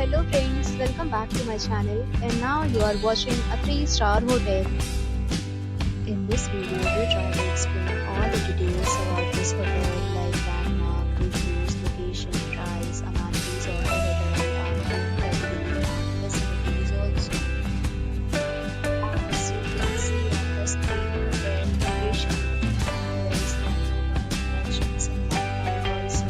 Hello friends, welcome back to my channel, and now you are watching a 3-star hotel. In this video, we try to explain all the details about this hotel like landmark, reviews, location, price, amenities of the hotel, and category and facilities also. As you can see on the screen, hotel location, there is no mentions in landmark also.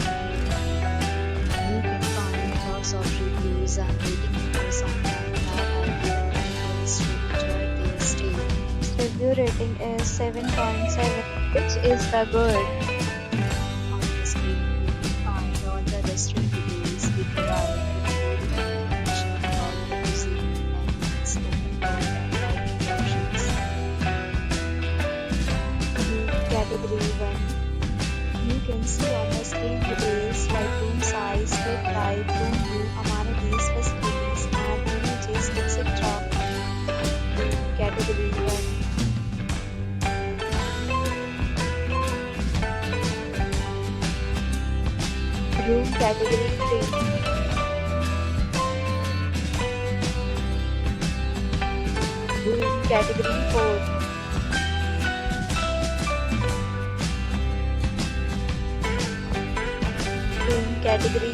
You can find lots of reviews and rating numbers online that have given details to enjoy their stay. Review rating is 7.7, which is the good. On the screen, you can find all the restaurant details we provide with more information about the museum and its open bar and dining options. Room category 1. You can see on the screen details like room size, bed type, room view, amenities, facilities, and images, etc. Category 1. Room category 3. Room category 4. Room category 5.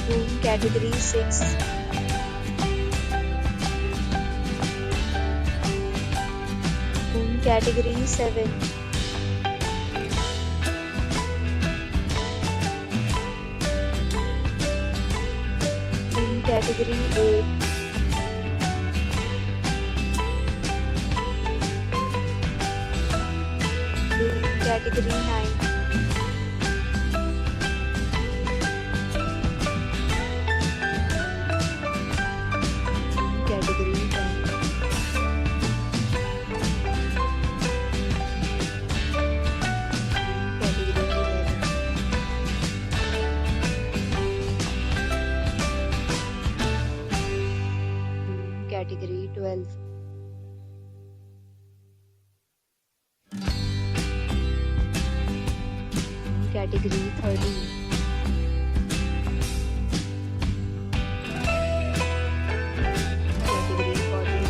Room category 6. Room category 7. Room category 8. Room category 9. Room category 10. Category 12. Category 13. Category 14.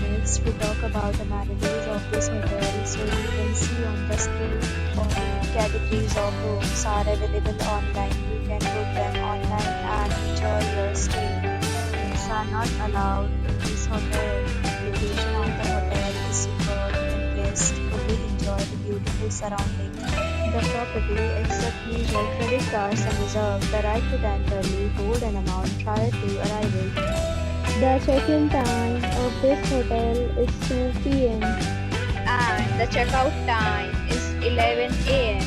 Next, we talk about amenities of this hotel. So you can see on the screen all categories of rooms are available online. You can book them online and enjoy your stay. Pets are not allowed in this hotel. Location of the hotel is superb and guests fully enjoy the beautiful surroundings. The property accepts major credit cards and reserves the right to temporarily hold an amount prior to arrival. The check-in time of this hotel is 2 p.m. and the checkout time is 11 a.m.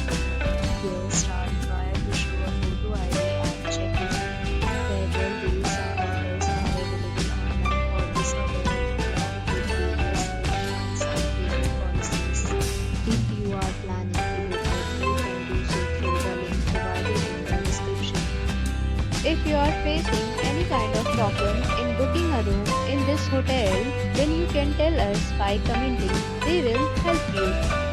Guests are required to show a photo ID and check in. Several deals and offers are available online for this hotel along with various rewards and payment policies. If you are planning to book it, you can do so through the link provided in the description. If you are facing any kind of problem in booking a room in this hotel, then you can tell us by commenting. We will help you.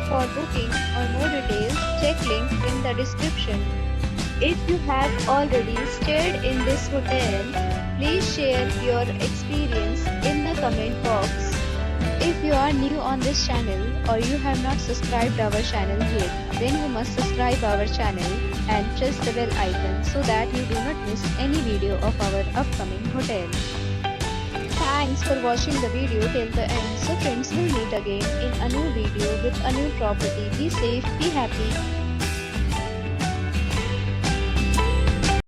For booking or more details, check link in the description. If you have already stayed in this hotel, please share your experience in the comment box. If you are new on this channel or you have not subscribed our channel yet, then you must subscribe our channel and press the bell icon so that you do not miss any video of our upcoming hotel. Thanks for watching the video till the end. So friends, will meet again in a new video with a new property. Be safe, be happy.